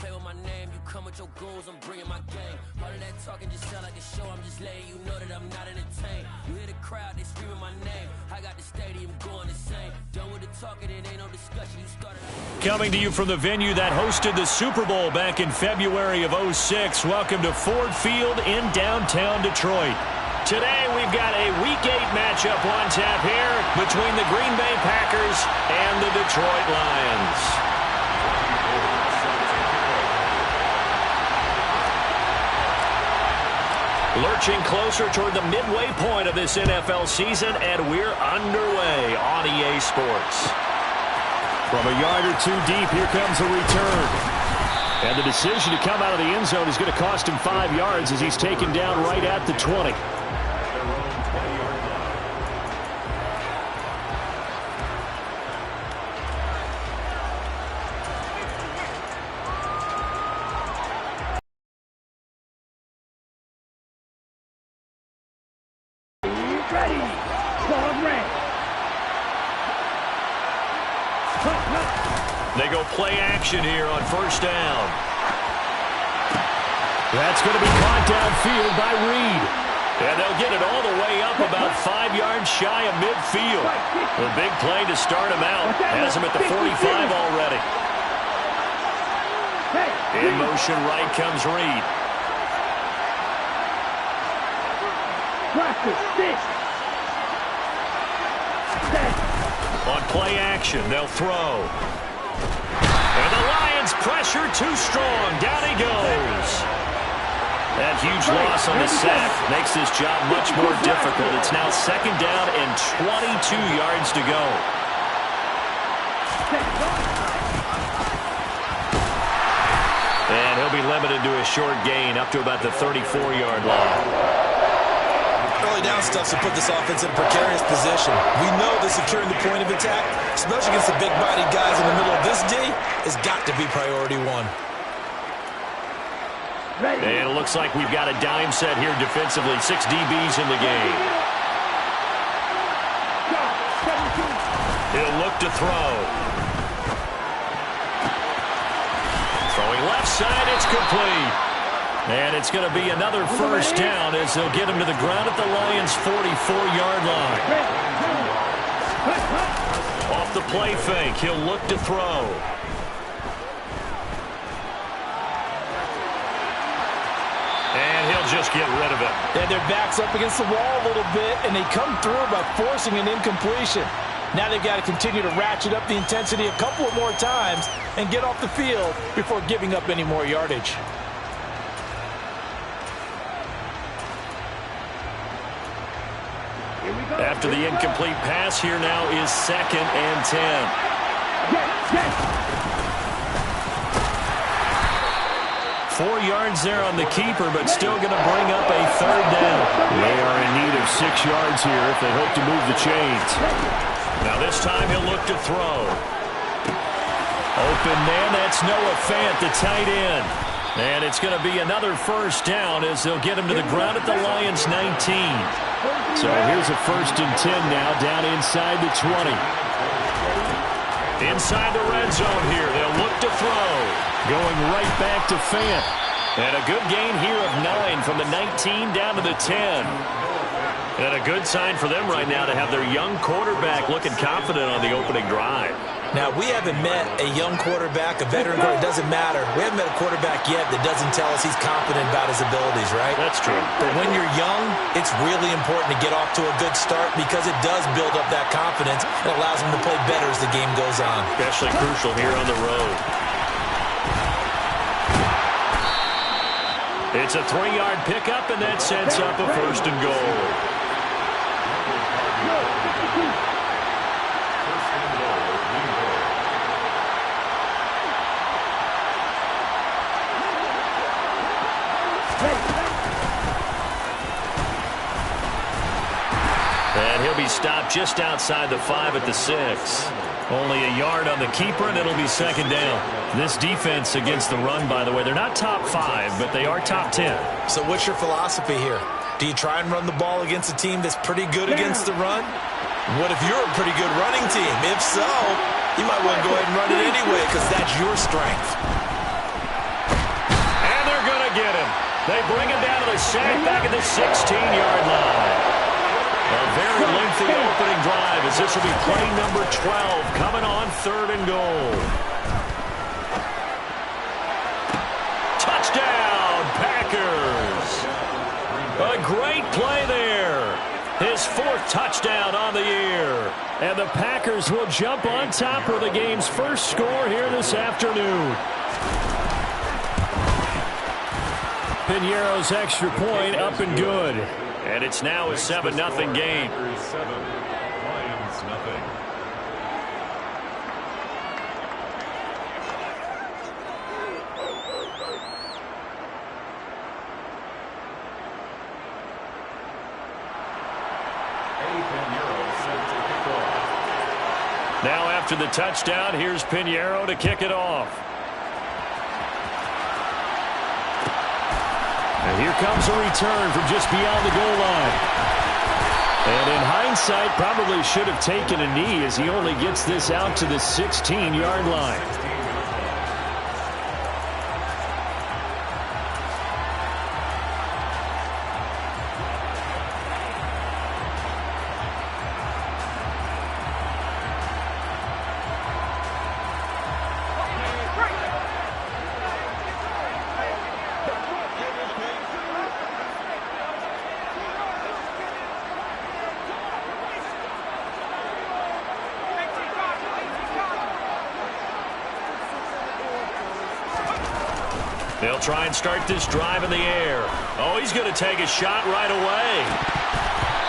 play with my name, you come with your goons, I'm bringing my game. All of that talking just sound like a show, I'm just letting you know that I'm not entertained. You hear the crowd, they screaming my name. I got the stadium going insane. Done with the talking, it ain't no discussion. You started. Coming to you from the venue that hosted the Super Bowl back in February of '06. Welcome to Ford Field in downtown Detroit. Today we've got a Week 8 matchup on tap here between the Green Bay Packers and the Detroit Lions. Lurching closer toward the midway point of this NFL season, and we're underway on EA Sports. From a yard or two deep, here comes a return. And the decision to come out of the end zone is going to cost him 5 yards as he's taken down right at the 20. They go play action here on first down. That's going to be caught downfield by Reed. And they'll get it all the way up about 5 yards shy of midfield. A big play to start him out. Has him at the 45 already. In motion right comes Reed. On play action, they'll throw. And the Lions pressure too strong. Down he goes. That huge loss on the sack makes this job much more difficult. It's now second down and 22 yards to go. And he'll be limited to a short gain up to about the 34-yard line. Early down stuff to put this offense in a precarious position. We know that securing the point of attack, especially against the big-bodied guys in the middle of this D, has got to be priority one. And it looks like we've got a dime set here defensively. 6 DBs in the game. He'll look to throw. Throwing left side, it's complete. And it's going to be another first down as they'll get him to the ground at the Lions' 44-yard line. Off the play fake, he'll look to throw. And he'll just get rid of it. And their back's up against the wall a little bit, and they come through by forcing an incompletion. Now they've got to continue to ratchet up the intensity a couple of more times and get off the field before giving up any more yardage. After the incomplete pass, here now is 2nd and 10. 4 yards there on the keeper, but still going to bring up a third down. They are in need of 6 yards here if they hope to move the chains. Now this time he'll look to throw. Open man, that's Noah Fant, the tight end. And it's going to be another first down as they'll get him to the ground at the Lions' 19. So here's a 1st and 10 now, down inside the 20. Inside the red zone here, they'll look to throw. Going right back to Fant. And a good gain here of 9 from the 19 down to the 10. And a good sign for them right now to have their young quarterback looking confident on the opening drive. Now, we haven't met a young quarterback, a veteran quarterback. It doesn't matter. We haven't met a quarterback yet that doesn't tell us he's confident about his abilities, right? That's true. But when you're young, it's really important to get off to a good start because it does build up that confidence and allows him to play better as the game goes on. Especially crucial here on the road. It's a 3-yard pickup, and that sets up a 1st and goal. And he'll be stopped just outside the 5 at the 6. Only a yard on the keeper, and it'll be 2nd down. This defense against the run, by the way, they're not top 5, but they are top 10. So what's your philosophy here? Do you try and run the ball against a team that's pretty good against the run? What if you're a pretty good running team? If so, you might want to go ahead and run it anyway because that's your strength. they bring him down to the sack back at the 16-yard line. A very lengthy opening drive as this will be play number 12 coming on 3rd and goal. Touchdown, Packers. A great play there. His 4th touchdown on the year. And the Packers will jump on top of the game's first score here this afternoon. Piñeiro's extra point up and good. And it's now a 7-0 game. 7, Lions nothing. Now after the touchdown, here's Piñeiro to kick it off. And here comes a return from just beyond the goal line. And in hindsight, probably should have taken a knee as he only gets this out to the 16-yard line. They'll try and start this drive in the air. Oh, he's going to take a shot right away.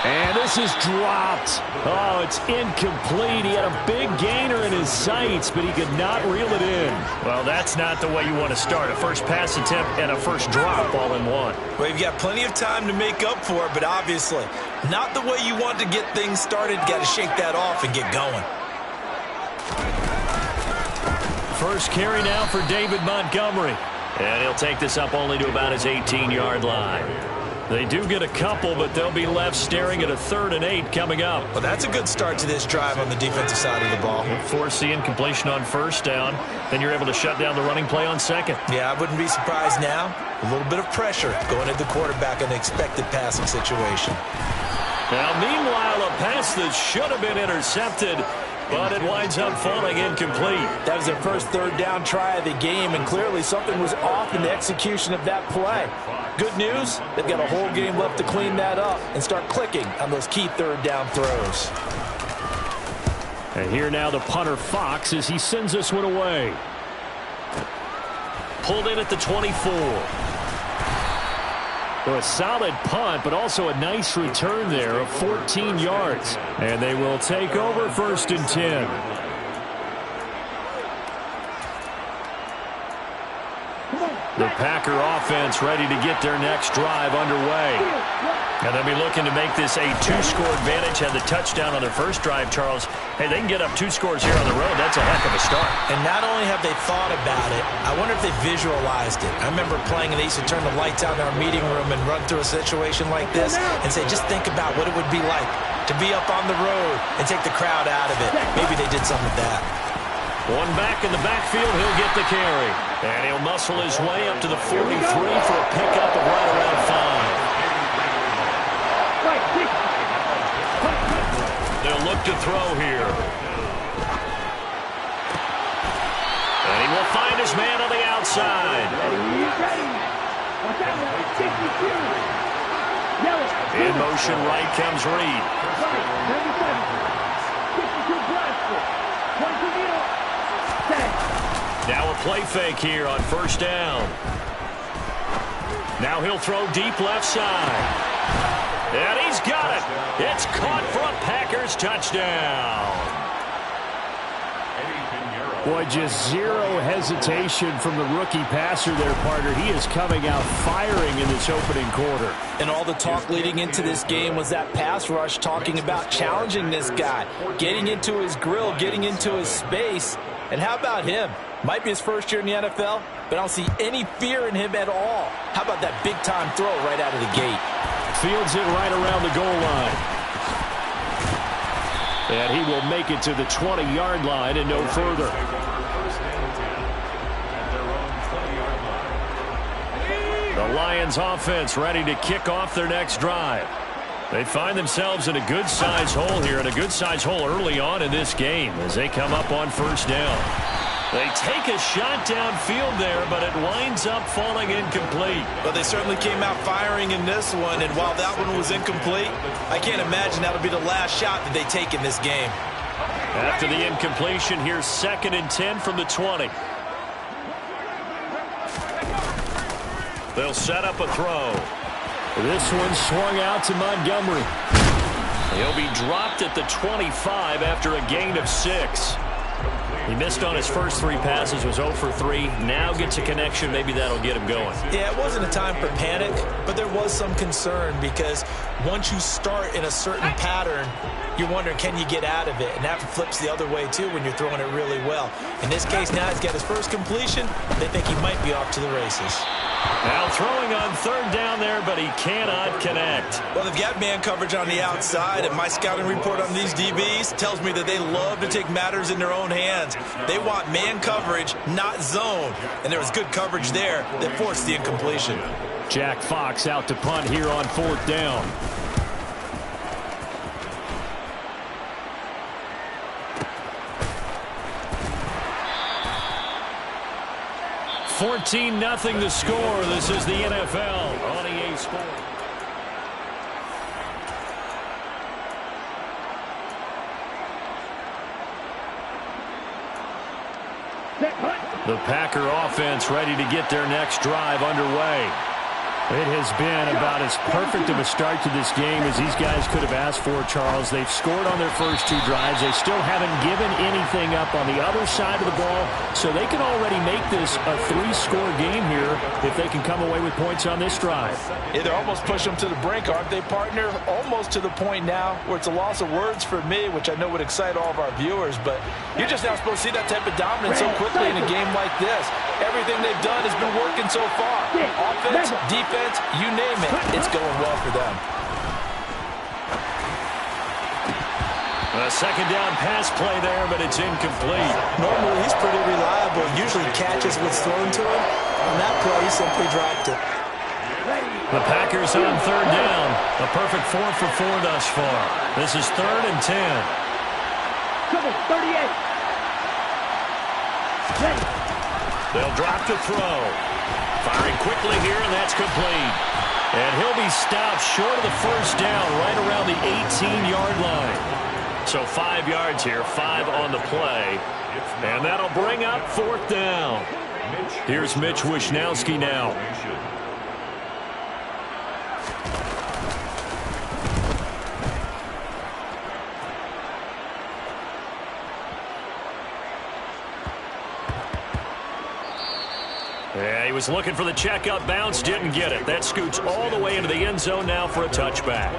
And this is dropped. Oh, it's incomplete. He had a big gainer in his sights, but he could not reel it in. Well, that's not the way you want to start. A first pass attempt and a first drop all in one. Well, you've got plenty of time to make up for it, but obviously not the way you want to get things started. Got to shake that off and get going. First carry now for David Montgomery. And he'll take this up only to about his 18-yard line. They do get a couple, but they'll be left staring at a 3rd and 8 coming up. Well, that's a good start to this drive on the defensive side of the ball. Force the incompletion on first down. Then you're able to shut down the running play on second. Yeah, I wouldn't be surprised now. A little bit of pressure going at the quarterback in an expected passing situation. Now, meanwhile, a pass that should have been intercepted, but it winds up falling incomplete. That was their first 3rd down try of the game, and clearly something was off in the execution of that play. Good news, they've got a whole game left to clean that up and start clicking on those key 3rd down throws. And here now the punter Fox as he sends this one away. Pulled in at the 24. So a solid punt, but also a nice return there of 14 yards. And they will take over 1st and 10. The Packer offense ready to get their next drive underway. And they'll be looking to make this a 2-score advantage. Had the touchdown on their first drive, Charles. Hey, they can get up 2 scores here on the road. That's a heck of a start. And not only have they thought about it, I wonder if they visualized it. I remember playing, and they used to turn the lights out in our meeting room and run through a situation like this and say, just think about what it would be like to be up on the road and take the crowd out of it. Maybe they did something with that. One back in the backfield, he'll get the carry. And he'll muscle his way up to the 43 for a pickup of right around 5. They'll look to throw here. And he will find his man on the outside. In motion, right comes Reed. Now a play fake here on first down. Now he'll throw deep left side. And he's got it. It's caught for a Packers touchdown. Boy, just zero hesitation from the rookie passer there, partner. He is coming out firing in this opening quarter. And all the talk leading into this game was that pass rush, talking about challenging this guy, getting into his grill, getting into his space. And how about him? Might be his first year in the NFL, but I don't see any fear in him at all. How about that big-time throw right out of the gate? Fields it right around the goal line. And he will make it to the 20-yard line and no further. The Lions offense ready to kick off their next drive. They find themselves in a good-sized hole here, and a good-sized hole early on in this game as they come up on first down. They take a shot downfield there, but it winds up falling incomplete. But they certainly came out firing in this one, and while that one was incomplete, I can't imagine that'll be the last shot that they take in this game. After the incompletion, here's 2nd and 10 from the 20. They'll set up a throw. This one swung out to Montgomery. He'll be dropped at the 25 after a gain of 6. He missed on his first 3 passes, was 0 for 3. Now gets a connection. Maybe that'll get him going. Yeah, it wasn't a time for panic, but there was some concern because once you start in a certain pattern, you're wondering, can you get out of it? And that flips the other way, too, when you're throwing it really well. In this case, now he's got his first completion. They think he might be off to the races. Now throwing on 3rd down there, but he cannot connect. Well, they've got man coverage on the outside, and my scouting report on these DBs tells me that they love to take matters in their own hands. They want man coverage, not zone. And there was good coverage there that forced the incompletion. Jack Fox out to punt here on 4th down. $14-0 the score. This is the NFL on EA Sports. The Packer offense ready to get their next drive underway. It has been about as perfect of a start to this game as these guys could have asked for, Charles. They've scored on their first 2 drives. They still haven't given anything up on the other side of the ball, so they can already make this a 3-score game here if they can come away with points on this drive. Yeah, they're almost pushing them to the brink, aren't they, partner? Almost to the point now where it's a loss of words for me, which I know would excite all of our viewers, but you're just not supposed to see that type of dominance so quickly in a game like this. Everything they've done has been working so far. Offense, defense, you name it, it's going well for them. A 2nd down pass play there, but it's incomplete. Normally, he's pretty reliable. Usually catches what's thrown to him. On that play, he simply dropped it. The Packers on 3rd down. A perfect 4 for 4 thus far. This is 3rd and 10. Come on, 38. They'll drop to throw. Firing quickly here, and that's complete. And he'll be stopped short of the first down right around the 18-yard line. So 5 yards here, 5 on the play. And that'll bring up 4th down. Here's Mitch Wishnowsky now. Yeah, he was looking for the checkup bounce, didn't get it. That scoots all the way into the end zone now for a touchback.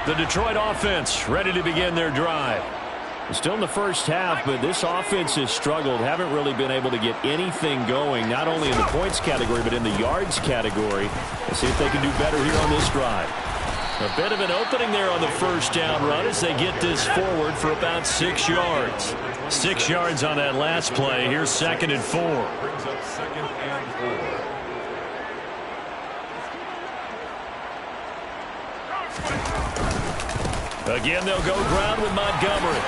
The Detroit offense ready to begin their drive. Still in the first half, but this offense has struggled. Haven't really been able to get anything going, not only in the points category, but in the yards category. Let's see if they can do better here on this drive. A bit of an opening there on the first down run as they get this forward for about 6 yards. 6 yards on that last play. Here's 2nd and 4. Brings up 2nd and 4. Again, they'll go ground with Montgomery.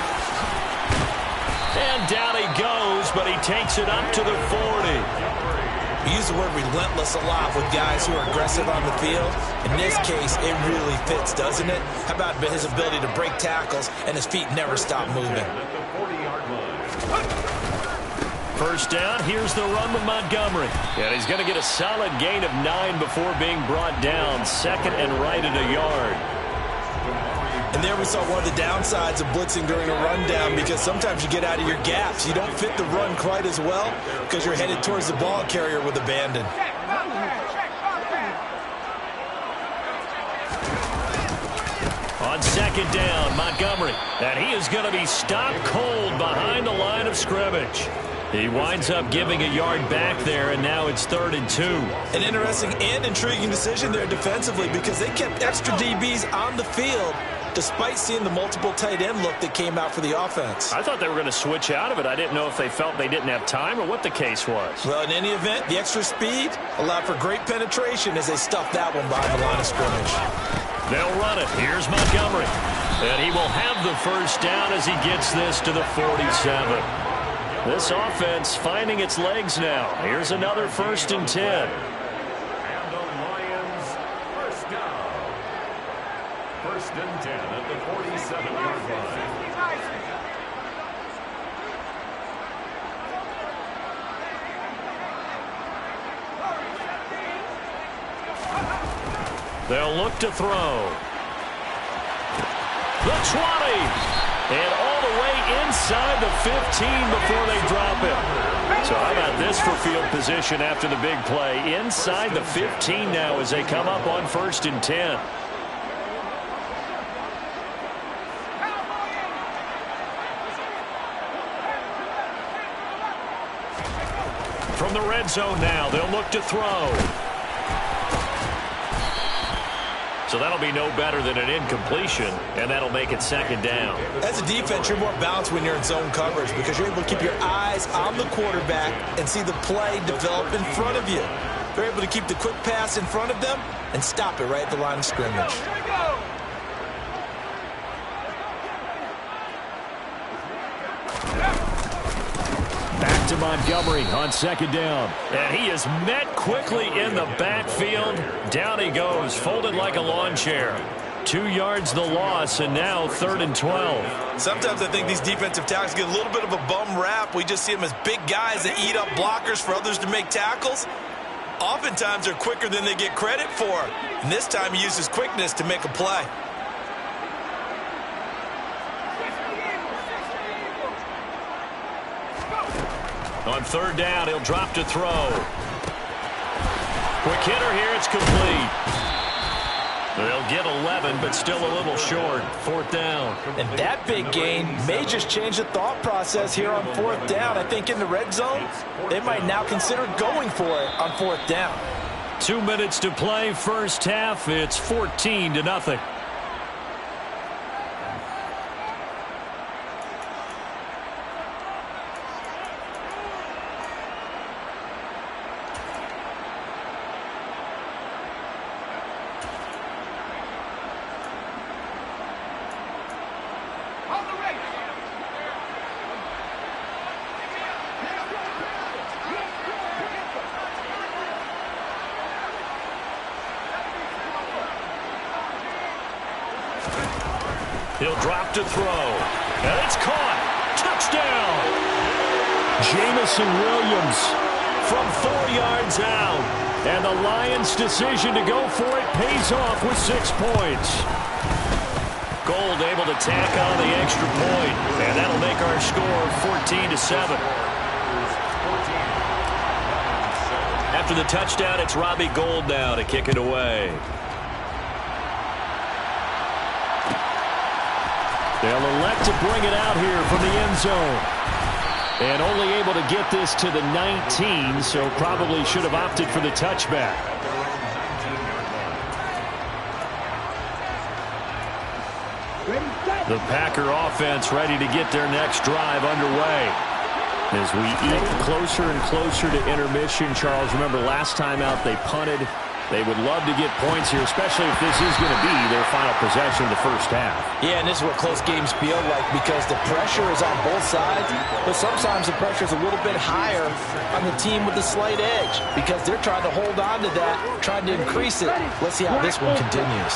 And down he goes, but he takes it up to the 40. We use the word relentless a lot with guys who are aggressive on the field. In this case, it really fits, doesn't it? How about his ability to break tackles and his feet never stop moving? First down, here's the run with Montgomery. And he's going to get a solid gain of 9 before being brought down. 2nd and right at a yard. And there we saw one of the downsides of blitzing during a rundown, because sometimes you get out of your gaps. You don't fit the run quite as well because you're headed towards the ball carrier with abandon. On 2nd down, Montgomery. And he is going to be stopped cold behind the line of scrimmage. He winds up giving a yard back there, and now it's 3rd and 2. An interesting and intriguing decision there defensively, because they kept extra DBs on the field despite seeing the multiple tight end look that came out for the offense. I thought they were going to switch out of it. I didn't know if they felt they didn't have time or what the case was. Well, in any event, the extra speed allowed for great penetration as they stuffed that one behind the line of scrimmage. They'll run it. Here's Montgomery. And he will have the first down as he gets this to the 47. This offense finding its legs now. Here's another 1st and 10. And the Lions first down. 1st and 10 at the 47-yard line. They'll look to throw. The 20. And all the way inside the 15 before they drop it. So how about this for field position after the big play? Inside the 15 now as they come up on 1st and 10. From the red zone now, they'll look to throw. So that'll be no better than an incompletion, and that'll make it 2nd down. As a defense, you're more balanced when you're in zone coverage because you're able to keep your eyes on the quarterback and see the play develop in front of you. They're able to keep the quick pass in front of them and stop it right at the line of scrimmage. Back to Montgomery on 2nd down. And he is met quickly in the backfield. Down he goes, folded like a lawn chair. 2 yards the loss, and now 3rd and 12. Sometimes I think these defensive tackles get a little bit of a bum rap. We just see them as big guys that eat up blockers for others to make tackles. Oftentimes they're quicker than they get credit for. And this time he uses quickness to make a play. On 3rd down, he'll drop to throw. Quick hitter here, it's complete. They'll get 11, but still a little short. 4th down. And that big gain may just change the thought process here on 4th down. I think in the red zone, they might now consider going for it on 4th down. 2 minutes to play, first half. It's 14-0. He'll drop to throw. And it's caught. Touchdown. Jamison Williams from 4 yards out. And the Lions' decision to go for it pays off with 6 points. Gold able to tack on the extra point. And that'll make our score 14-7. After the touchdown, it's Robbie Gould now to kick it away. They'll elect to bring it out here from the end zone. And only able to get this to the 19, so probably should have opted for the touchback. The Packer offense ready to get their next drive underway. As we eat closer and closer to intermission, Charles, remember last time out they punted. They would love to get points here, especially if this is going to be their final possession of the first half. Yeah, and this is what close games feel like because the pressure is on both sides, but sometimes the pressure is a little bit higher on the team with the slight edge because they're trying to hold on to that, trying to increase it. Let's see how this one continues.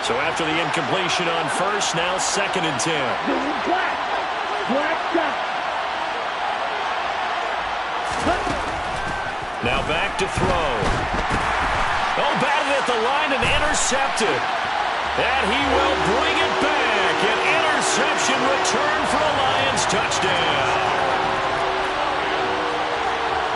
So after the incompletion on first, now 2nd and 10. Now back to throw. Oh, batted at the line and intercepted. And he will bring it back. An interception return for a Lions touchdown.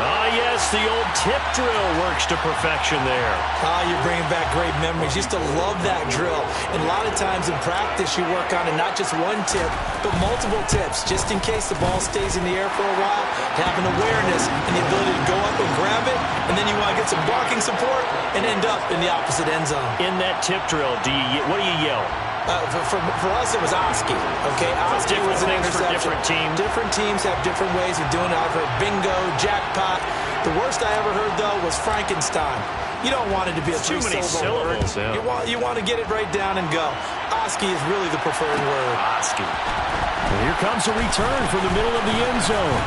Ah, yes, the old tip drill works to perfection there. Ah, you're bringing back great memories. Used to love that drill. And a lot of times in practice, you work on it, not just one tip, but multiple tips, just in case the ball stays in the air for a while. Have an awareness and the ability to go up and grab it, and then you want to get some blocking support and end up in the opposite end zone. In that tip drill, what do you yell? For us, it was Oski. Okay, Oski was an interception. For different teams. Different teams have different ways of doing it. I've heard bingo, jackpot. The worst I ever heard, though, was Frankenstein. You don't want it to be a too many syllables. Yeah. You want to get it right down and go. Oski is really the preferred word. Oski. And here comes a return from the middle of the end zone.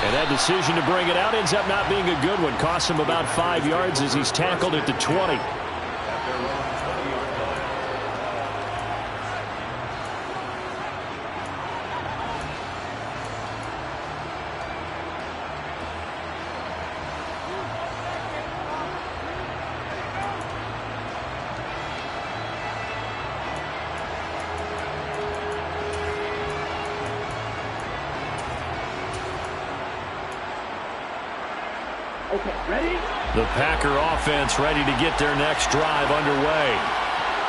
And that decision to bring it out ends up not being a good one. Costs him about 5 yards as he's tackled at the 20. Okay, ready? The Packer offense ready to get their next drive underway.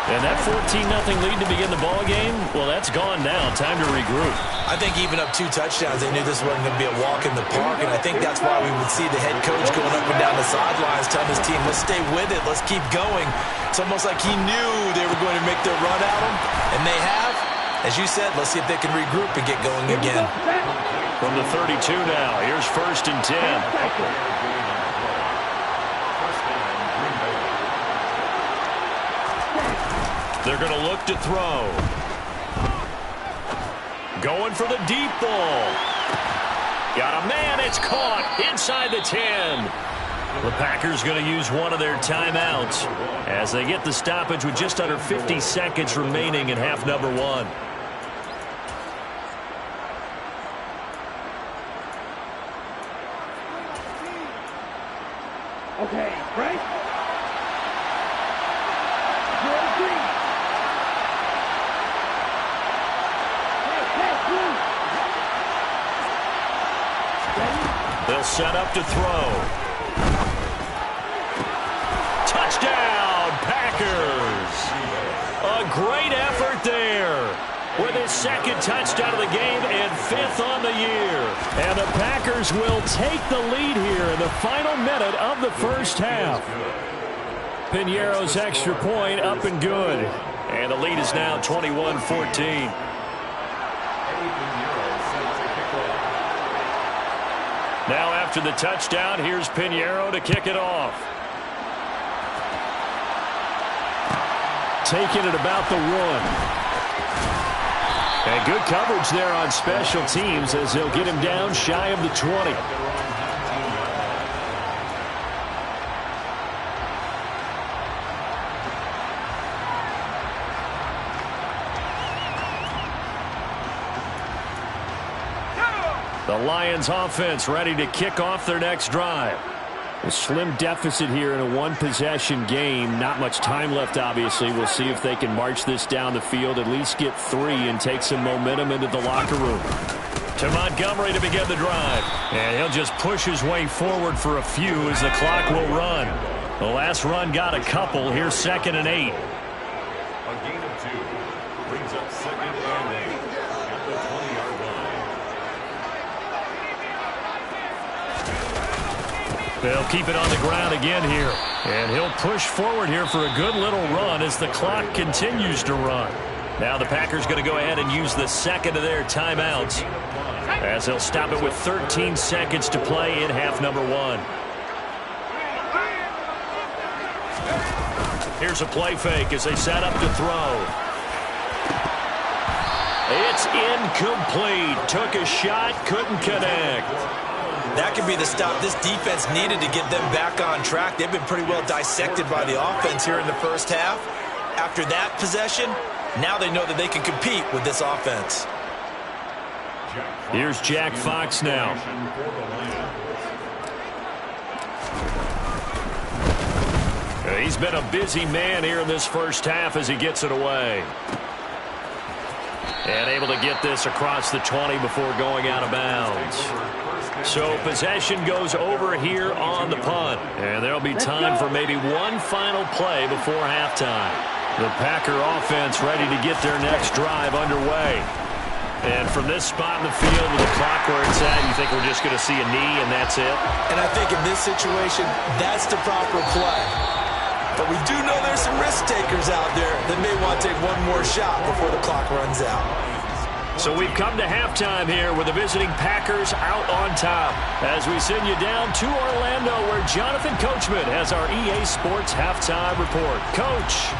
And that 14-0 lead to begin the ball game, well, that's gone now. Time to regroup. I think even up 2 touchdowns, they knew this wasn't going to be a walk in the park, and I think that's why we would see the head coach going up and down the sidelines telling his team, let's stay with it, let's keep going. It's almost like he knew they were going to make their run at him, and they have. As you said, let's see if they can regroup and get going again. From the 32 now, here's 1st and 10. They're going to look to throw. Going for the deep ball. Got a man. It's caught inside the 10. The Packers going to use one of their timeouts as they get the stoppage with just under 50 seconds remaining in half number 1. Okay, Frank. They'll set up to throw. Touchdown, Packers! A great effort there with his 2nd touchdown of the game and 5th on the year. And the Packers will take the lead here in the final minute of the first half. Piñeiro's extra point up and good. And the lead is now 21-14. Now after the touchdown, here's Piñeiro to kick it off. Taking it about the 1. And good coverage there on special teams as they'll get him down shy of the 20. The Lions offense ready to kick off their next drive. A slim deficit here in a one-possession game. Not much time left, obviously. We'll see if they can march this down the field, at least get 3 and take some momentum into the locker room. To Montgomery to begin the drive. And he'll just push his way forward for a few as the clock will run. The last run got a couple. Here's 2nd and 8. A gain of 2 brings up 2nd and 8 at the 20-yard line. They'll keep it on the ground again here. And he'll push forward here for a good little run as the clock continues to run. Now the Packers going to go ahead and use the 2nd of their timeouts as they'll stop it with 13 seconds to play in half number 1. Here's a play fake as they set up to throw. It's incomplete. Took a shot, couldn't connect. That could be the stop this defense needed to get them back on track. They've been pretty well dissected by the offense here in the first half. After that possession, now they know that they can compete with this offense. Here's Jack Fox now. He's been a busy man here in this first half as he gets it away. And able to get this across the 20 before going out of bounds. So possession goes over here on the punt. And there'll be time for maybe one final play before halftime. The Packer offense ready to get their next drive underway. And from this spot in the field with the clock where it's at, you think we're just going to see a knee and that's it? And I think in this situation, that's the proper play. But we do know there's some risk takers out there that may want to take one more shot before the clock runs out. So we've come to halftime here with the visiting Packers out on top as we send you down to Orlando where Jonathan Coachman has our EA Sports halftime report. Coach.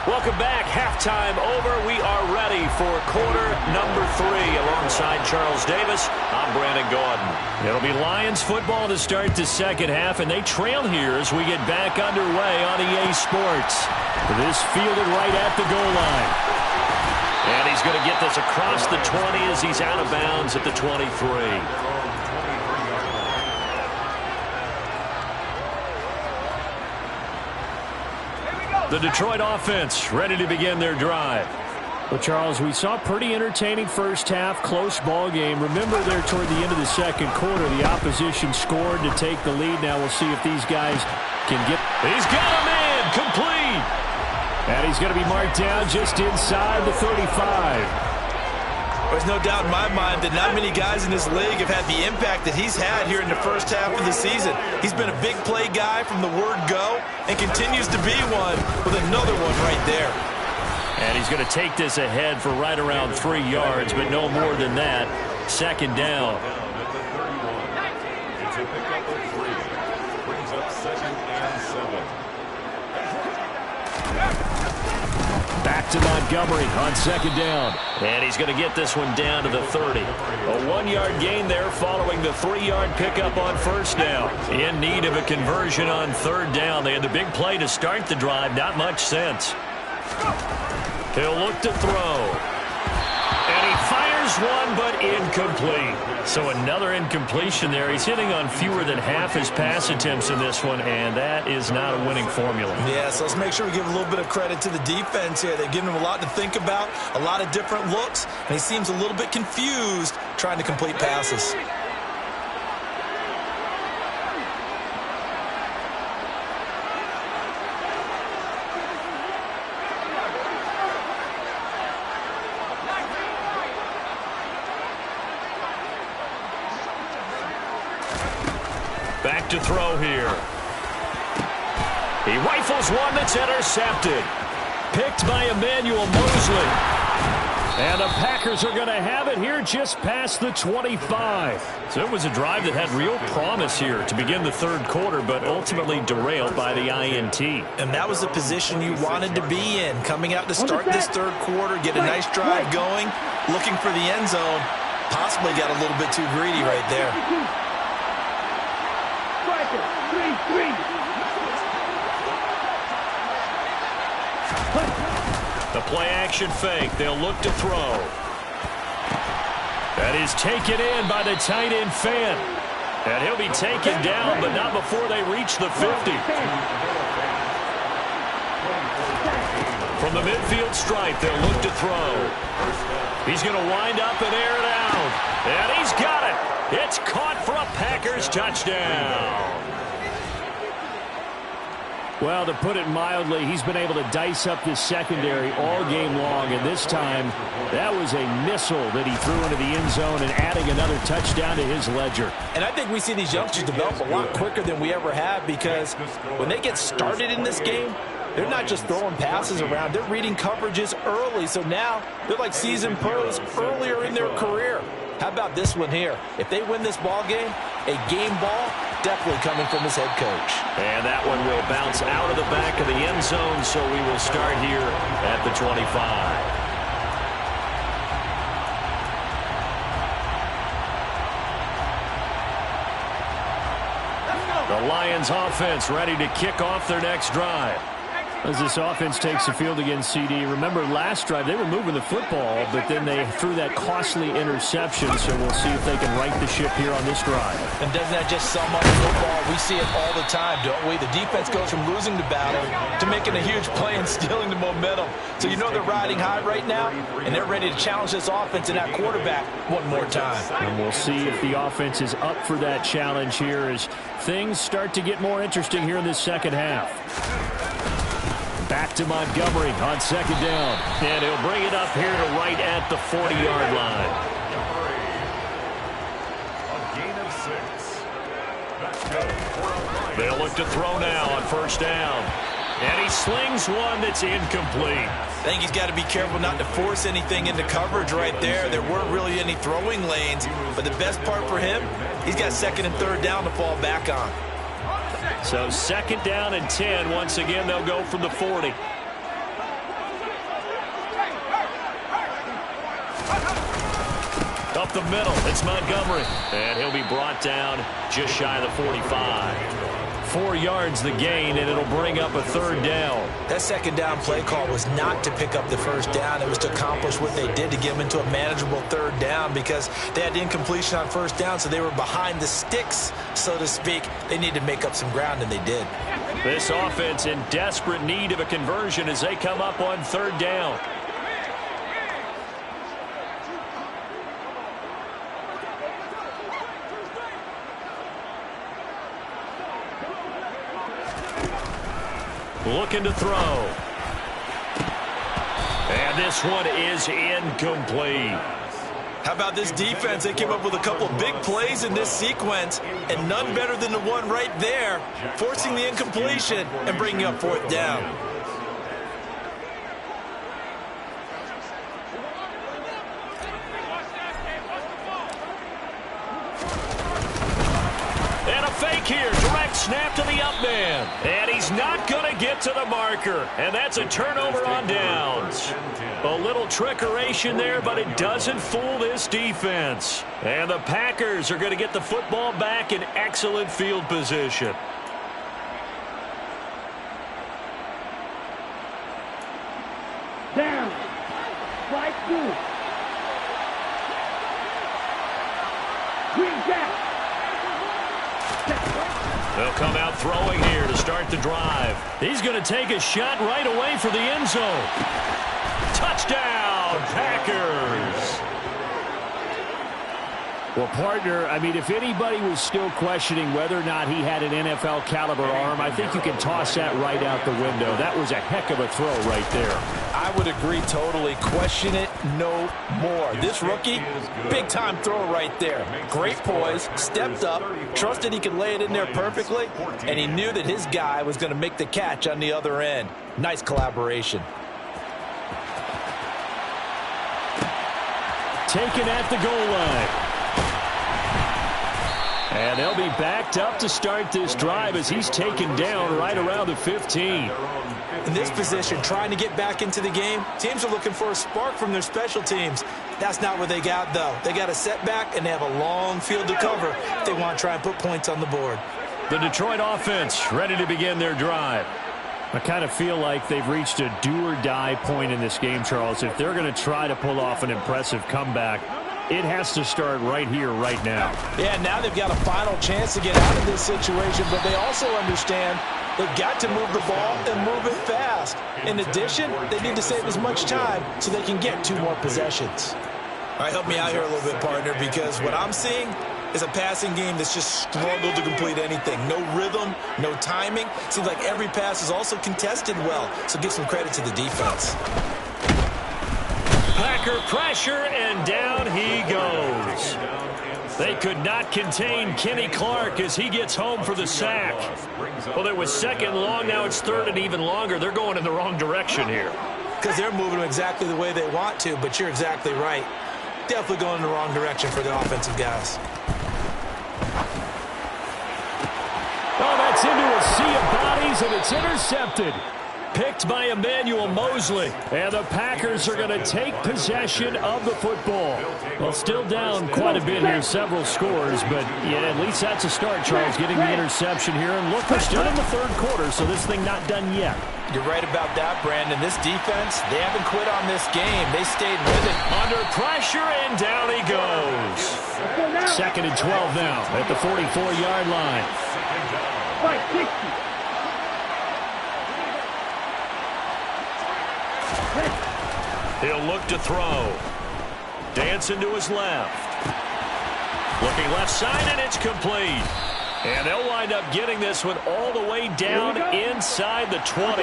Welcome back. Halftime over. We are ready for quarter number 3. Alongside Charles Davis, I'm Brandon Gaudin. It'll be Lions football to start the second half, and they trail here as we get back underway on EA Sports. This fielded right at the goal line. And he's going to get this across the 20 as he's out of bounds at the 23. The Detroit offense ready to begin their drive. Well, Charles, we saw pretty entertaining first half, close ball game. Remember there toward the end of the second quarter, the opposition scored to take the lead. Now we'll see if these guys can get... He's got a man complete. And he's going to be marked down just inside the 35. There's no doubt in my mind that not many guys in this league have had the impact that he's had here in the first half of the season. He's been a big play guy from the word go and continues to be one with another one right there. And he's going to take this ahead for right around 3 yards, but no more than that. Second down. It's a pickup of 3. Brings up 2nd and 7. Back to Montgomery on second down. And he's going to get this one down to the 30. A 1-yard gain there following the 3-yard pickup on first down. In need of a conversion on third down. They had the big play to start the drive. Not much sense. He'll look to throw. And he fires one, but incomplete. So another incompletion there. He's hitting on fewer than half his pass attempts in this one, and that is not a winning formula. Yeah, so let's make sure we give a little bit of credit to the defense here. They've given him a lot to think about, a lot of different looks, and he seems a little bit confused trying to complete passes. Back to throw here. He rifles one that's intercepted. Picked by Emmanuel Mosley. And the Packers are going to have it here just past the 25. So it was a drive that had real promise here to begin the third quarter, but ultimately derailed by the INT. And that was the position you wanted to be in. Coming out to start this third quarter, get a nice drive going, looking for the end zone. Possibly got a little bit too greedy right there. The play-action fake. They'll look to throw. That is taken in by the tight end Fant. And he'll be taken down, but not before they reach the 50. From the midfield stripe, they'll look to throw. He's going to wind up and air it out. And he's got it. It's caught for a Packers touchdown. Well, to put it mildly, he's been able to dice up this secondary all game long, and this time that was a missile that he threw into the end zone and adding another touchdown to his ledger. And I think we see these youngsters develop a lot quicker than we ever have, because when they get started in this game, they're not just throwing passes around. They're reading coverages early, so now they're like seasoned pros earlier in their career. How about this one here? If they win this ball game, a game ball definitely coming from his head coach. And that one will bounce out of the back of the end zone, so we will start here at the 25. The Lions offense ready to kick off their next drive. As this offense takes the field against CD, remember last drive they were moving the football, but then they threw that costly interception, so we'll see if they can right the ship here on this drive. And doesn't that just sum up football? We see it all the time, don't we? The defense goes from losing the battle to making a huge play and stealing the momentum. So you know they're riding high right now, and they're ready to challenge this offense and that quarterback one more time. And we'll see if the offense is up for that challenge here as things start to get more interesting here in this second half. Back to Montgomery on second down. And he'll bring it up here to right at the 40-yard line. gain of 6. That's good for a Lions. They'll look to throw now on first down. And he slings one that's incomplete. I think he's got to be careful not to force anything into coverage right there. There weren't really any throwing lanes, but the best part for him, he's got second and third down to fall back on. So second down and 10. Once again, they'll go from the 40. Up the middle, it's Montgomery. And he'll be brought down just shy of the 45. 4 yards the gain, and it'll bring up a third down. That second down play call was not to pick up the first down. It was to accomplish what they did, to get them into a manageable third down, because they had incompletion on first down, so they were behind the sticks, so to speak. They needed to make up some ground, and they did. This offense in desperate need of a conversion as they come up on third down. Looking to throw. And this one is incomplete. How about this defense? They came up with a couple big plays in this sequence, and none better than the one right there, forcing the incompletion and bringing up fourth down. And a fake here. Direct snap to the up man. And he's not going to get to the marker. And that's a turnover on downs. A little trickeration there, but it doesn't fool this defense. And the Packers are going to get the football back in excellent field position. Down. Right through. Green back. They'll come out throwing here to start the drive. He's going to take a shot right away for the end zone. Touchdown, Packers. Well, partner, I mean, if anybody was still questioning whether or not he had an NFL caliber arm, I think you can toss that right out the window. That was a heck of a throw right there. I would agree totally. Question it no more. This rookie, big-time throw right there. Great poise, stepped up, trusted he could lay it in there perfectly, and he knew that his guy was going to make the catch on the other end. Nice collaboration. Taken at the goal line. And they'll be backed up to start this drive as he's taken down right around the 15. In this position, trying to get back into the game, teams are looking for a spark from their special teams. That's not what they got, though. They got a setback, and they have a long field to cover if they want to try and put points on the board. The Detroit offense ready to begin their drive. I kind of feel like they've reached a do-or-die point in this game, Charles. If they're going to try to pull off an impressive comeback, it has to start right here, right now. Yeah, now they've got a final chance to get out of this situation, but they also understand they've got to move the ball and move it fast. In addition, they need to save as much time so they can get 2 more possessions. All right, help me out here a little bit, partner, because what I'm seeing is a passing game that's just struggled to complete anything. No rhythm, no timing. Seems like every pass is also contested well, so give some credit to the defense. Packer pressure, and down he goes. They could not contain Kenny Clark as he gets home for the sack. Well, it was second long, now it's third and even longer. They're going in the wrong direction here. Because they're moving exactly the way they want to, but you're exactly right. Definitely going in the wrong direction for the offensive guys. Oh, that's into a sea of bodies, and it's intercepted. Picked by Emmanuel Mosley. And the Packers are going to take possession of the football. Well, still down quite a bit here, several scores, but yeah, at least that's a start, Charles, getting the interception here. And look, we're still in the third quarter, so this thing not done yet. You're right about that, Brandon. This defense, they haven't quit on this game. They stayed with it. Under pressure, and down he goes. Second and 12 now at the 44-yard line. 560. He'll look to throw. Dancing to his left. Looking left side, and it's complete. And they'll wind up getting this one all the way down inside the 20.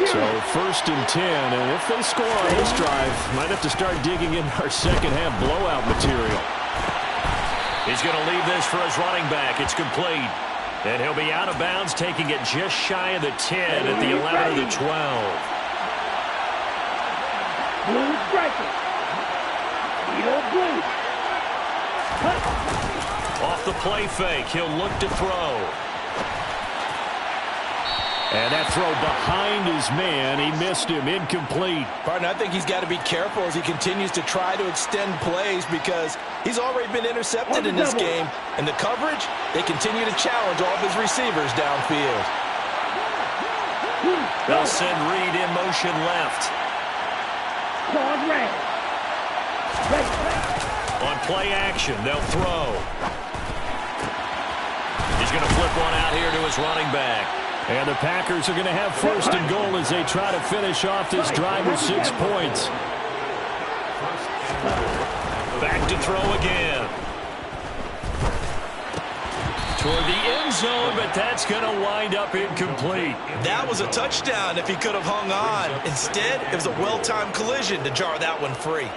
So first and 10, and if they score on this drive, might have to start digging in our second half blowout material. He's going to leave this for his running back. It's complete. And he'll be out of bounds, taking it just shy of the 10 at the 11 of the 12. Blue striker. Blue. Off the play fake, he'll look to throw. And that throw behind his man, he missed him, incomplete. Partner, I think he's got to be careful as he continues to try to extend plays because he's already been intercepted in this game. And the coverage, they continue to challenge all of his receivers downfield. They'll send Reed in motion left. On play action, they'll throw. He's going to flip one out here to his running back. And the Packers are going to have first and goal as they try to finish off this drive with 6 points. Back to throw again. Toward the end zone, but that's going to wind up incomplete. That was a touchdown if he could have hung on. Instead, it was a well-timed collision to jar that one free.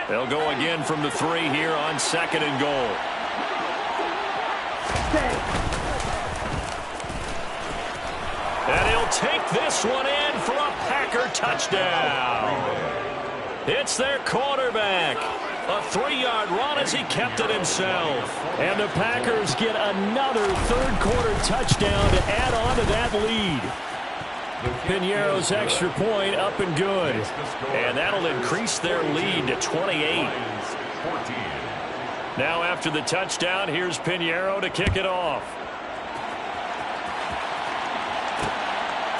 They'll go again from the 3 here on second and goal. And he'll take this one in for a Packer touchdown. It's their quarterback. A 3-yard run as he kept it himself. And the Packers get another third-quarter touchdown to add on to that lead. Piñeiro's extra point up and good. And that'll increase their lead to 28. Now after the touchdown, here's Piñeiro to kick it off.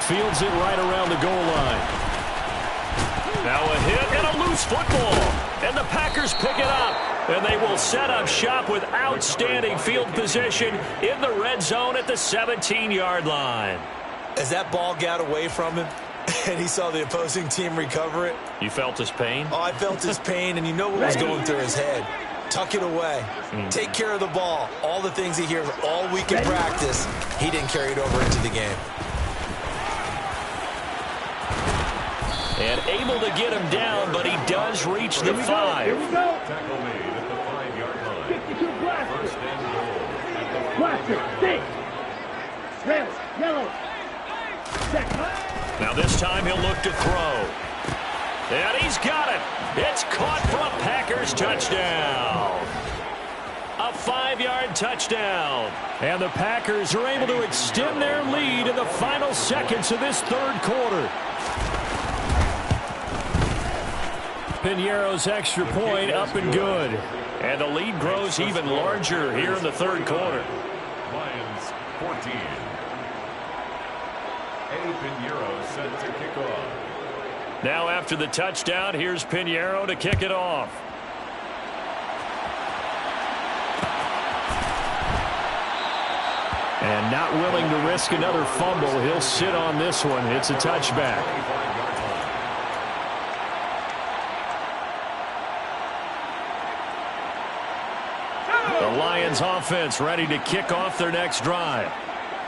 Fields it right around the goal line. Now a hit and a loose football. And the Packers pick it up. And they will set up shop with outstanding field position in the red zone at the 17-yard line. As that ball got away from him and he saw the opposing team recover it. You felt his pain? Oh, I felt his pain, and you know what was going through his head. Tuck it away. Take care of the ball. All the things he hears all week in practice, he didn't carry it over into the game. And able to get him down, but he does reach the 5. Here we go. Tackle made at the 5-yard line. 52 blaster. First and goal. Blaster. Stick. Red. Yellow. Now this time he'll look to throw. And he's got it. It's caught for a Packers touchdown. A 5-yard touchdown. And the Packers are able to extend their lead in the final seconds of this third quarter. Piñeiro's extra point up and good. And the lead grows even larger here in the third quarter. Lions 14. Piñeiro set to kick off. Now after the touchdown, here's Piñeiro to kick it off. And not willing to risk another fumble, he'll sit on this one. It's a touchback. The Lions offense ready to kick off their next drive.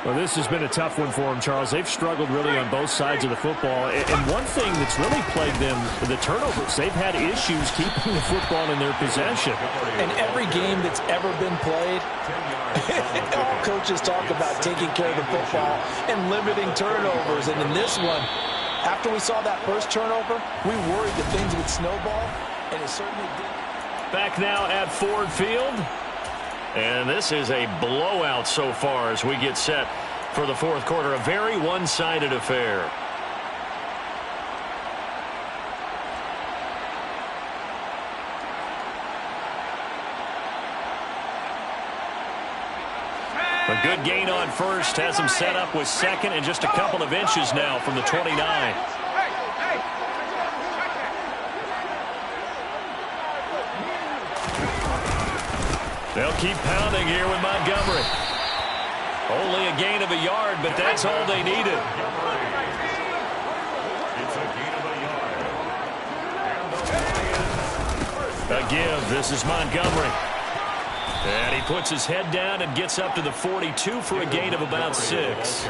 Well, this has been a tough one for them, Charles. They've struggled really on both sides of the football. And one thing that's really plagued them, the turnovers. They've had issues keeping the football in their possession. And every game that's ever been played, all coaches talk about taking care of the football and limiting turnovers. And in this one, after we saw that first turnover, we worried that things would snowball, and it certainly did. Back now at Ford Field. And this is a blowout so far as we get set for the fourth quarter. A very one-sided affair. A good gain on first has him set up with second and just a couple of inches now from the 29. They'll keep pounding here with Montgomery. Only a gain of a yard, but that's all they needed. It's a gain of a yard. A give. This is Montgomery. And he puts his head down and gets up to the 42 for a gain of about 6.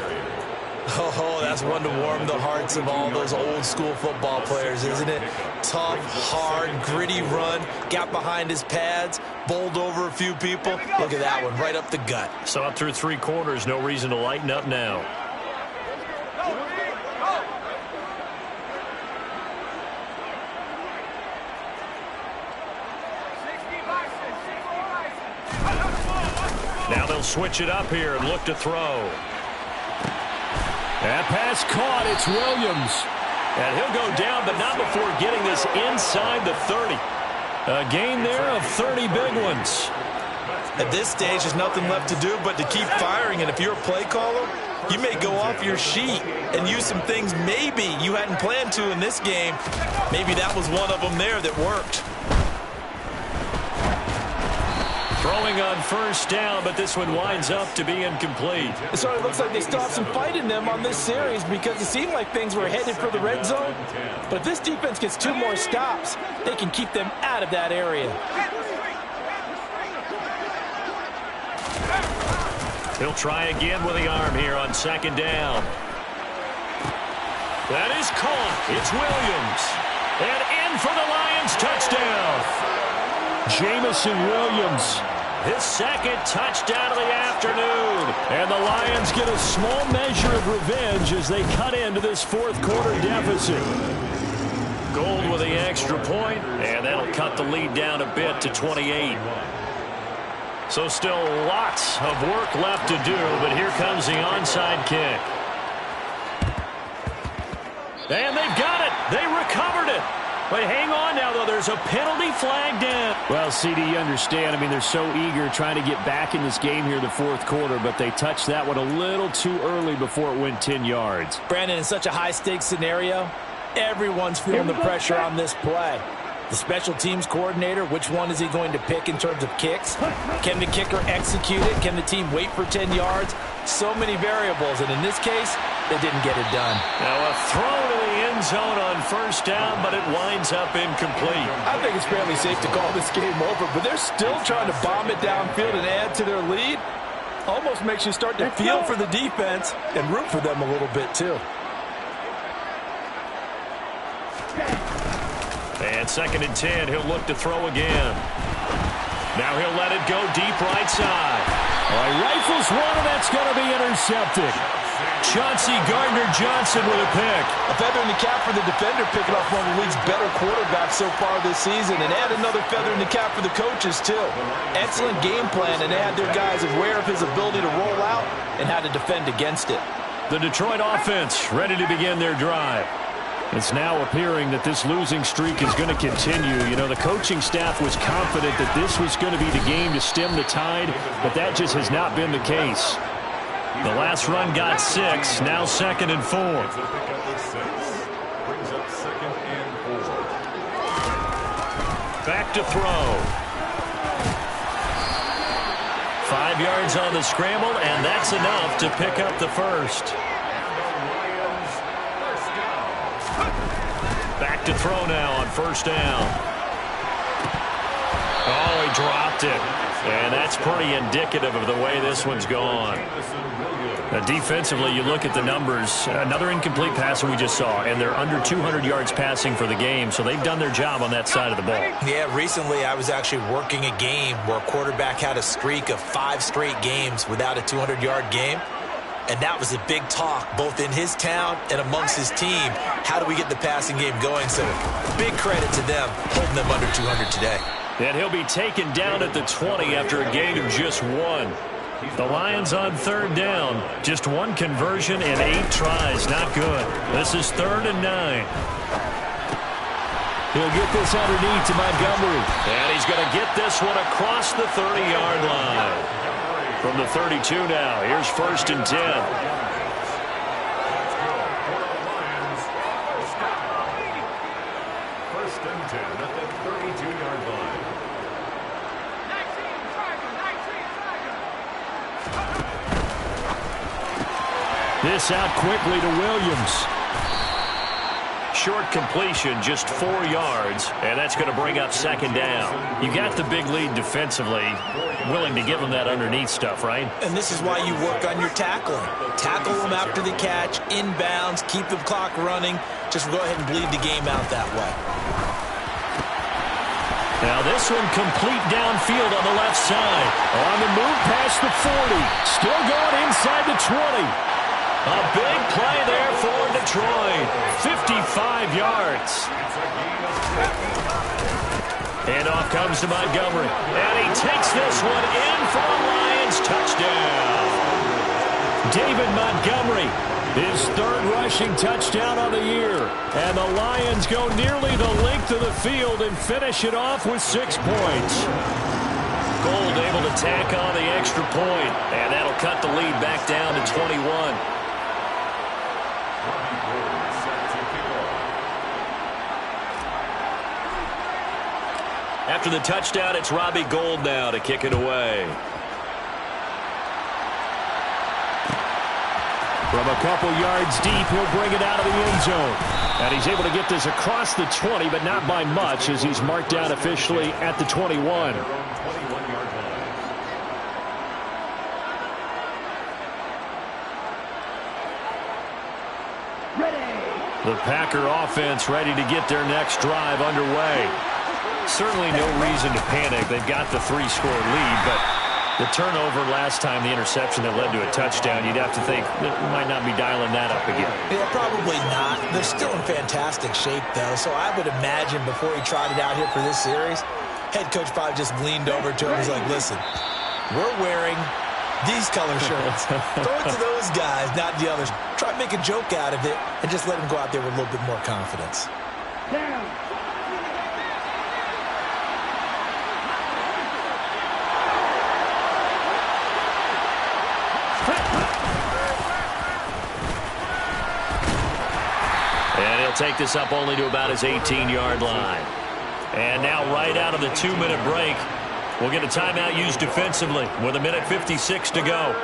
Oh, that's one to warm the hearts of all those old-school football players, isn't it? Tough, hard, gritty run, got behind his pads, bowled over a few people. Look at that one, right up the gut. So up through 3 quarters, no reason to lighten up now. Now they'll switch it up here and look to throw. That pass caught. It's Williams. And he'll go down, but not before getting this inside the 30. A gain there of 30 big ones. At this stage, there's nothing left to do but to keep firing. And if you're a play caller, you may go off your sheet and use some things maybe you hadn't planned to in this game. Maybe that was one of them there that worked. Throwing on first down, but this one winds up to be incomplete. So it looks like they still have some fight in them on this series because it seemed like things were headed for the red zone. But if this defense gets 2 more stops, they can keep them out of that area. He'll try again with the arm here on second down. That is caught. It's Williams. And in for the Lions touchdown. Jamison Williams. His second touchdown of the afternoon. And the Lions get a small measure of revenge as they cut into this 4th quarter deficit. Gold with the extra point, and that'll cut the lead down a bit to 28. So still lots of work left to do, but here comes the onside kick. And they've got it. They recovered it. But hang on now, though. There's a penalty flag down. Well, CD, you understand. I mean, they're so eager trying to get back in this game here in the 4th quarter, but they touched that one a little too early before it went 10 yards. Brandon, in such a high-stakes scenario, everyone's feeling the pressure on this play. The special teams coordinator, which one is he going to pick in terms of kicks? Can the kicker execute it? Can the team wait for 10 yards? So many variables, and in this case, they didn't get it done. Now a throw to the end zone on first down, but it winds up incomplete. I think it's fairly safe to call this game over, but they're still trying to bomb it downfield and add to their lead. Almost makes you start to feel for the defense and root for them a little bit, too. And 2nd and 10, he'll look to throw again. Now he'll let it go deep right side. Rifles one, and that's going to be intercepted. Chauncey Gardner-Johnson with a pick. A feather in the cap for the defender, picking off one of the league's better quarterbacks so far this season, and add another feather in the cap for the coaches, too. Excellent game plan, and they had their guys aware of his ability to roll out and how to defend against it. The Detroit offense ready to begin their drive. It's now appearing that this losing streak is going to continue. You know, the coaching staff was confident that this was going to be the game to stem the tide, but that just has not been the case. The last run got 6, now 2nd and 4. Back to throw. 5 yards on the scramble, and that's enough to pick up the first. Back to throw now on first down. Oh, he dropped it. And that's pretty indicative of the way this one's gone. Defensively, you look at the numbers. Another incomplete pass that we just saw, and they're under 200 yards passing for the game, so they've done their job on that side of the ball. Yeah, recently I was actually working a game where a quarterback had a streak of 5 straight games without a 200-yard game. And that was a big talk, both in his town and amongst his team. How do we get the passing game going? So big credit to them, holding them under 200 today. And he'll be taken down at the 20 after a gain of just 1. The Lions on 3rd down. Just 1 conversion and 8 tries. Not good. This is 3rd and 9. He'll get this underneath to Montgomery. And he's going to get this one across the 30-yard line. From the 32 now, here's 1st and 10. First and 10 at the 32-yard line. This out quickly to Williams. Short completion, just 4 yards, and that's going to bring up second down. You got the big lead defensively, willing to give them that underneath stuff, right? And this is why you work on your tackling. Tackle them after the catch, inbounds, keep the clock running. Just go ahead and bleed the game out that way. Now this one complete downfield on the left side. On the move past the 40. Still going inside the 20. A big play there for Detroit. 55 yards. And off comes to Montgomery. And he takes this one in for a Lions touchdown. David Montgomery, his 3rd rushing touchdown of the year. And the Lions go nearly the length of the field and finish it off with 6 points. Gold able to tack on the extra point. And that'll cut the lead back down to 21. After the touchdown, it's Robbie Gould now to kick it away. From a couple yards deep, he'll bring it out of the end zone. And he's able to get this across the 20, but not by much, as he's marked down officially at the 21. The Packer offense ready to get their next drive underway. Certainly no reason to panic. They've got the 3-score lead, but the turnover last time, the interception that led to a touchdown, you'd have to think that might not be dialing that up again. Yeah, probably not. They're still in fantastic shape, though, so I would imagine before he trotted out here for this series, head coach probably just leaned over to him and was like, listen, we're wearing these color shirts. Throw it to those guys, not the others. Try to make a joke out of it and just let him go out there with a little bit more confidence. Down. And he'll take this up only to about his 18-yard line. And now right out of the 2-minute break, we'll get a timeout used defensively with 1:56 to go.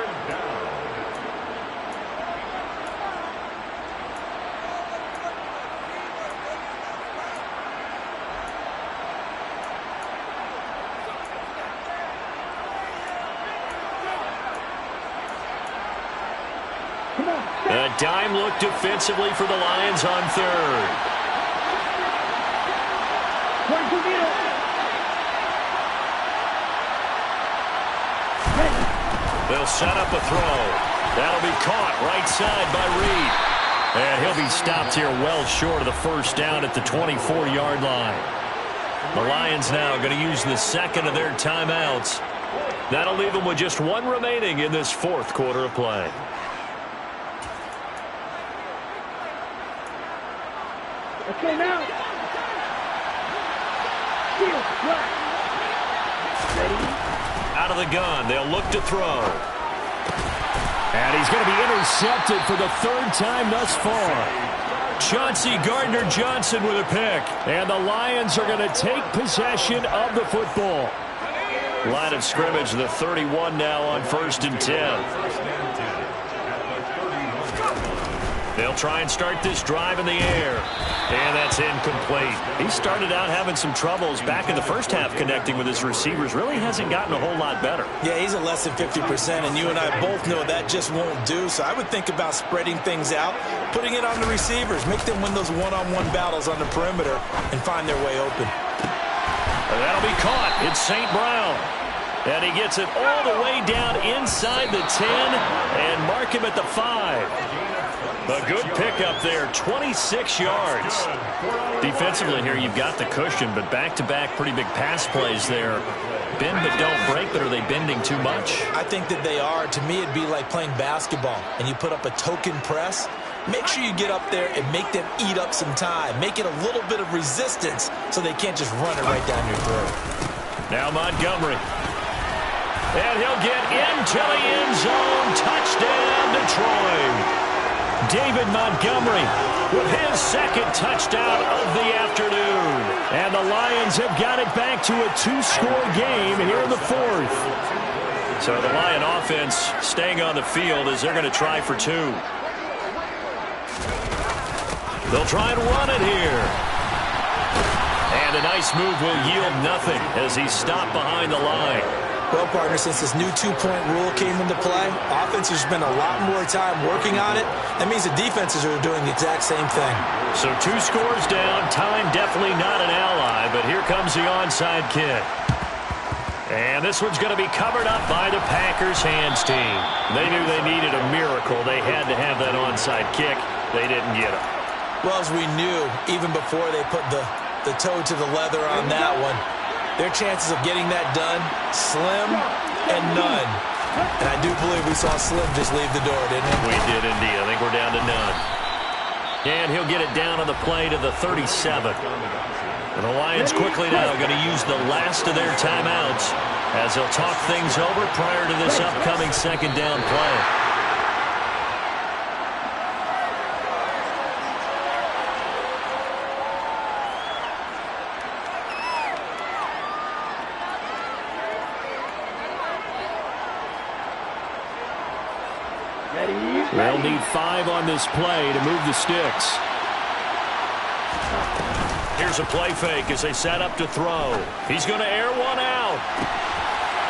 A dime look defensively for the Lions on 3rd. They'll set up a throw. That'll be caught right side by Reed. And he'll be stopped here well short of the first down at the 24-yard line. The Lions now going to use the second of their timeouts. That'll leave them with just 1 remaining in this 4th quarter of play. Okay, now. Out of the gun, they'll look to throw. And he's going to be intercepted for the 3rd time thus far. Chauncey Gardner-Johnson with a pick. And the Lions are going to take possession of the football. Line of scrimmage, the 31 now on 1st and 10. They'll try and start this drive in the air. And that's incomplete. He started out having some troubles back in the first half connecting with his receivers. Really hasn't gotten a whole lot better. Yeah, he's at less than 50%, and you and I both know that just won't do. So I would think about spreading things out, putting it on the receivers, make them win those one-on-one battles on the perimeter, and find their way open. That'll be caught. It's St. Brown. And he gets it all the way down inside the 10 and mark him at the 5. A good pickup there, 26 yards. Defensively here, you've got the cushion, but back-to-back pretty big pass plays there. Bend but don't break, but are they bending too much? I think that they are. To me, it'd be like playing basketball, and you put up a token press. Make sure you get up there and make them eat up some time. Make it a little bit of resistance so they can't just run it right down your throat. Now Montgomery. And he'll get into the end zone. Touchdown, Detroit. David Montgomery with his 2nd touchdown of the afternoon. And the Lions have got it back to a 2-score game here in the 4th. So the Lion offense staying on the field as they're going to try for 2. They'll try and run it here. And a nice move will yield nothing as he's stopped behind the line. Well, partner, since this new two-point rule came into play, offenses spend a lot more time working on it. That means the defenses are doing the exact same thing. So 2 scores down. Time definitely not an ally, but here comes the onside kick. And this one's going to be covered up by the Packers hands team. They knew they needed a miracle. They had to have that onside kick. They didn't get it. Well, as we knew, even before they put the toe to the leather on that one, their chances of getting that done, slim and none. And I do believe we saw Slim just leave the door, didn't we? We did indeed. I think we're down to none. And he'll get it down on the play to the 37. And the Lions quickly now going to use the last of their timeouts as they'll talk things over prior to this upcoming second down play. They'll need 5 on this play to move the sticks. Here's a play fake as they set up to throw. He's going to air one out.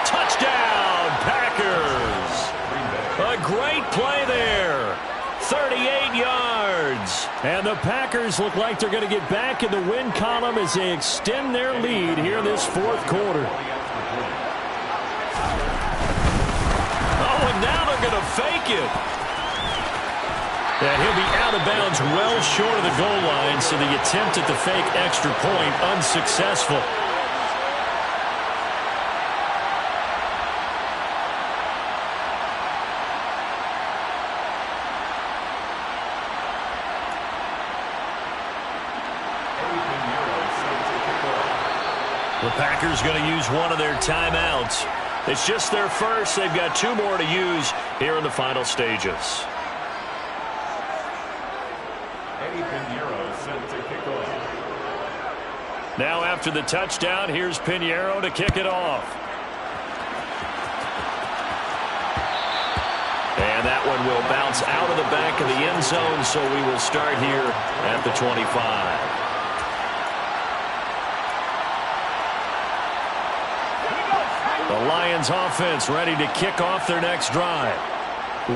Touchdown, Packers. A great play there. 38 yards. And the Packers look like they're going to get back in the win column as they extend their lead here in this fourth quarter. Oh, and now they're going to fake it. And he'll be out of bounds well short of the goal line, so the attempt at the fake extra point unsuccessful. The Packers going to use one of their timeouts. It's just their first. They've got 2 more to use here in the final stages. Now after the touchdown, here's Pinheiro to kick it off. And that one will bounce out of the back of the end zone, so we will start here at the 25. The Lions offense ready to kick off their next drive.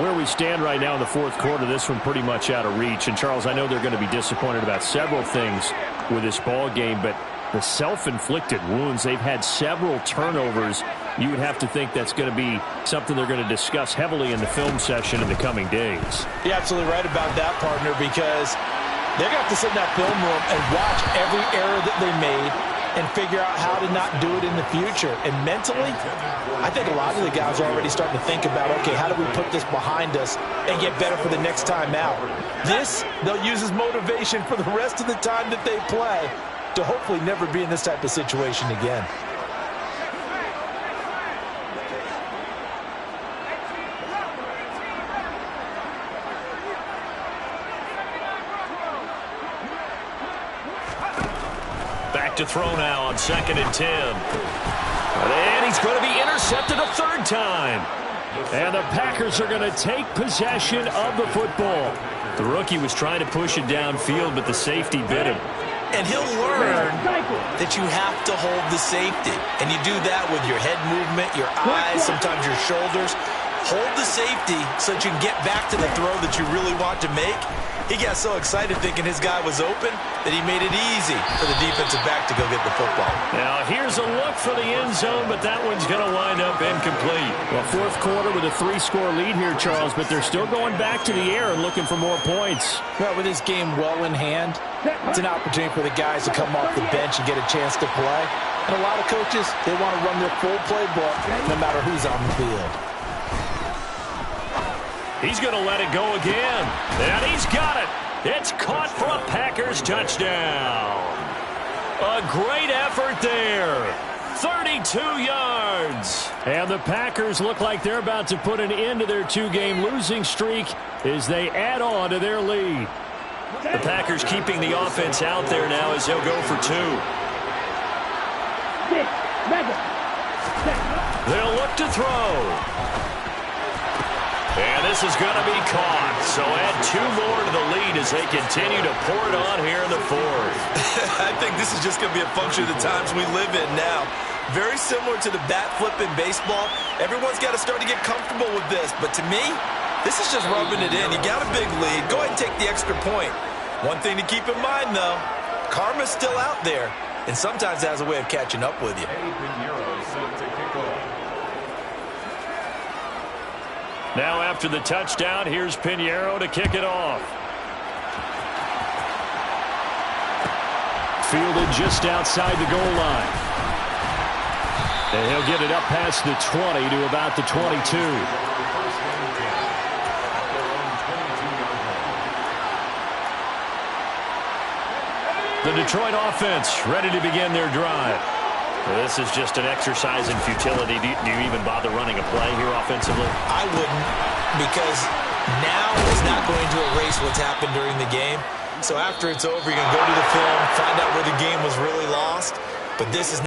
Where we stand right now in the fourth quarter, this one pretty much out of reach. And, Charles, I know they're going to be disappointed about several things with this ball game, but the self-inflicted wounds, they've had several turnovers. You would have to think that's going to be something they're going to discuss heavily in the film session in the coming days. You're absolutely right about that, partner, because they're going to have to sit in that film room and watch every error that they made and figure out how to not do it in the future. And mentally, I think a lot of the guys are already starting to think about, okay, how do we put this behind us and get better for the next time out? This, they'll use as motivation for the rest of the time that they play to hopefully never be in this type of situation again. To throw now on 2nd and 10. And he's going to be intercepted a 3rd time. And the Packers are going to take possession of the football. The rookie was trying to push it downfield, but the safety bit him. And he'll learn that you have to hold the safety. And you do that with your head movement, your eyes, sometimes your shoulders. Hold the safety so that you can get back to the throw that you really want to make. He got so excited thinking his guy was open that he made it easy for the defensive back to go get the football. Now here's a look for the end zone, but that one's going to wind up incomplete. Well, fourth quarter with a 3-score lead here, Charles, but they're still going back to the air and looking for more points. Well, with this game well in hand, it's an opportunity for the guys to come off the bench and get a chance to play. And a lot of coaches, they want to run their full playbook no matter who's on the field. He's going to let it go again. And he's got it. It's caught for a Packers touchdown. A great effort there. 32 yards. And the Packers look like they're about to put an end to their 2-game losing streak as they add on to their lead. The Packers keeping the offense out there now as they'll go for 2. They'll look to throw. And this is going to be caught. So add 2 more to the lead as they continue to pour it on here in the fourth. I think this is just going to be a function of the times we live in now. Very similar to the bat flip in baseball. Everyone's got to start to get comfortable with this. But to me, this is just rubbing it in. You got a big lead. Go ahead and take the extra point. One thing to keep in mind, though, karma's still out there, and sometimes it has a way of catching up with you. Now after the touchdown, here's Pinheiro to kick it off. Fielded just outside the goal line. And he'll get it up past the 20 to about the 22. The Detroit offense ready to begin their drive. Well, this is just an exercise in futility. Do you even bother running a play here offensively? I wouldn't, because now is not going to erase what's happened during the game. So after it's over, you're going to go to the film, find out where the game was really lost. But this is